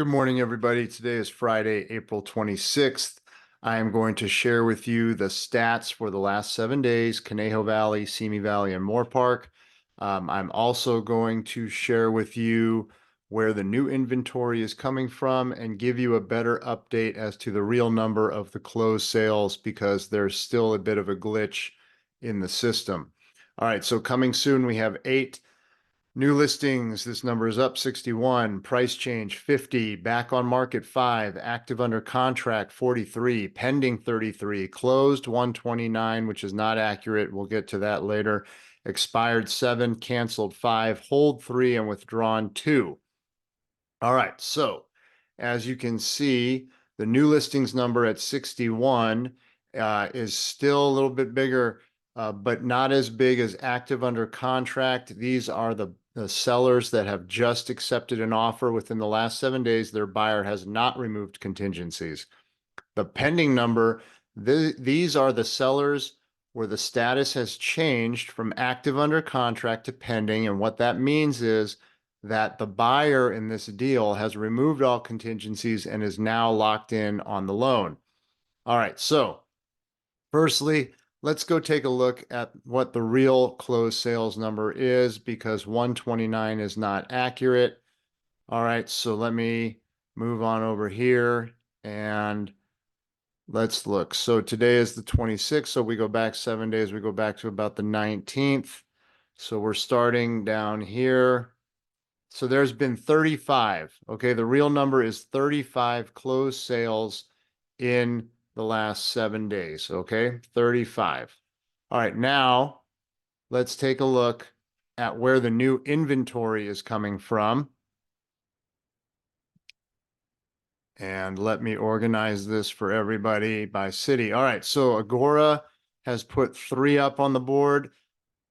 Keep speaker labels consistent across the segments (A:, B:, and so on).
A: Good morning, everybody. Today is Friday, April 26th. I am going to share with you the stats for the last 7 days, Conejo Valley, SIMI Valley, and Moorpark. I'm also going to share with you where the new inventory is coming from and give you a better update as to the real number of the closed sales because there's still a bit of a glitch in the system. All right, so coming soon, we have 8 new listings. This number is up 61, price change 50, back on market 5, active under contract 43, pending 33, closed 129, which is not accurate. We'll get to that later. Expired 7, canceled 5, hold 3, and withdrawn 2. All right, so as you can see, the new listings number at 61 is still a little bit bigger, but not as big as active under contract. These are the sellers that have just accepted an offer within the last 7 days. Their buyer has not removed contingencies. The pending number, these are the sellers where the status has changed from active under contract to pending. And what that means is that the buyer in this deal has removed all contingencies and is now locked in on the loan. All right, so firstly, let's go take a look at what the real closed sales number is because 129 is not accurate. All right, so let me move on over here and let's look. So today is the 26th, so we go back 7 days, we go back to about the 19th. So we're starting down here. So there's been 35. Okay, the real number is 35 closed sales in the last 7 days. Okay, 35. All right, now let's take a look at where the new inventory is coming from. And let me organize this for everybody by city. All right, so Agora has put 3 up on the board.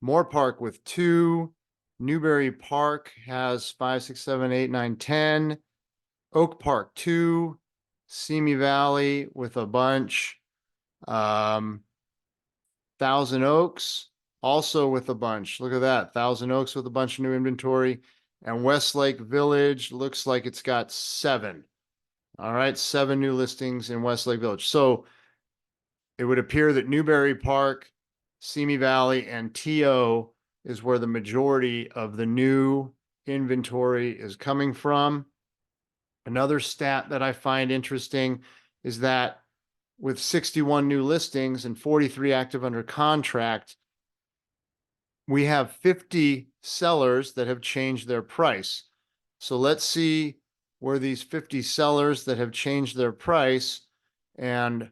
A: Moorpark with 2. Newberry Park has 5, 6, 7, 8, 9, 10. Oak Park 2. Simi Valley with a bunch. Thousand Oaks also with a bunch. Look at that. Thousand Oaks with a bunch of new inventory. And Westlake Village looks like it's got 7. All right, 7 new listings in Westlake Village. So it would appear that Newberry Park, Simi Valley, and TO is where the majority of the new inventory is coming from. Another stat that I find interesting is that with 61 new listings and 43 active under contract, we have 50 sellers that have changed their price. So let's see where these 50 sellers that have changed their price and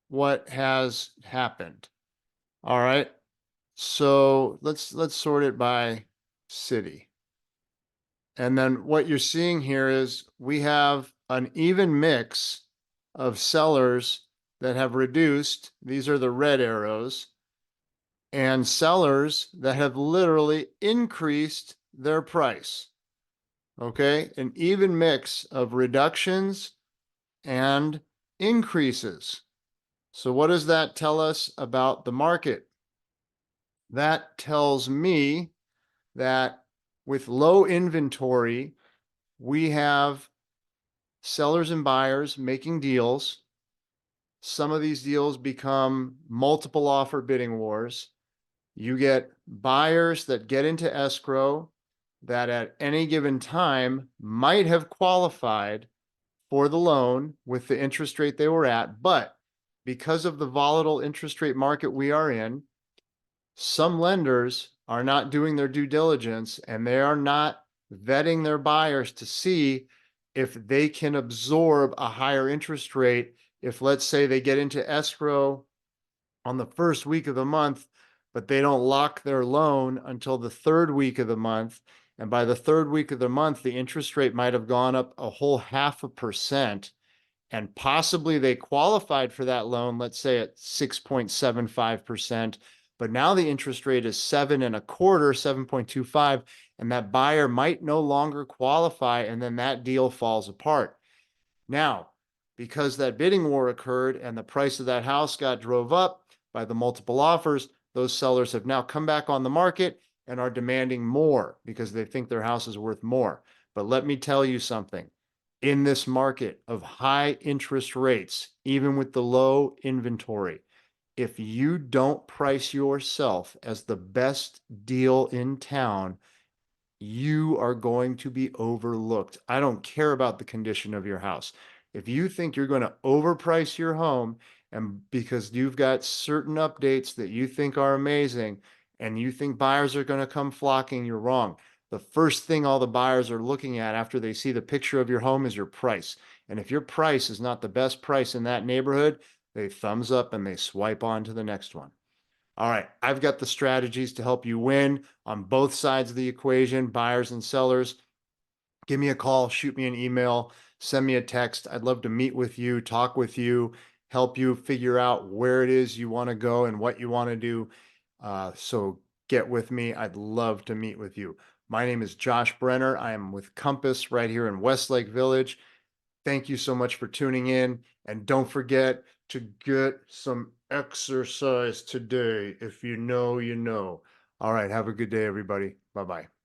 A: what has happened. All right. So let's sort it by city. And then what you're seeing here is we have an even mix of sellers that have reduced. These are the red arrows. And sellers that have literally increased their price. Okay, an even mix of reductions and increases. So what does that tell us about the market? That tells me that with low inventory, we have sellers and buyers making deals. Some of these deals become multiple offer bidding wars. You get buyers that get into escrow that at any given time might have qualified for the loan with the interest rate they were at, but because of the volatile interest rate market we are in, some lenders are not doing their due diligence and they are not vetting their buyers to see if they can absorb a higher interest rate. If, let's say, they get into escrow on the first week of the month, but they don't lock their loan until the 3rd week of the month. And by the 3rd week of the month, the interest rate might have gone up a whole 0.5%. And possibly they qualified for that loan, let's say at 6.75%. But now the interest rate is 7.25, 7.25, and that buyer might no longer qualify, and then that deal falls apart. Now, because that bidding war occurred and the price of that house got drove up by the multiple offers, those sellers have now come back on the market and are demanding more because they think their house is worth more. But let me tell you something. in this market of high interest rates, even with the low inventory, if you don't price yourself as the best deal in town, you are going to be overlooked. I don't care about the condition of your house. If you think you're going to overprice your home and because you've got certain updates that you think are amazing and you think buyers are going to come flocking, you're wrong. The first thing all the buyers are looking at after they see the picture of your home is your price. And if your price is not the best price in that neighborhood, they thumbs up and they swipe on to the next one. All right, I've got the strategies to help you win on both sides of the equation, buyers and sellers. Give me a call, shoot me an email, send me a text. I'd love to meet with you, talk with you, help you figure out where it is you want to go and what you want to do. So get with me. I'd love to meet with you. My name is Josh Brenner. I am with Compass right here in Westlake Village. Thank you so much for tuning in. And don't forget to get some exercise today. If you know, you know. All right. Have a good day, everybody. Bye bye.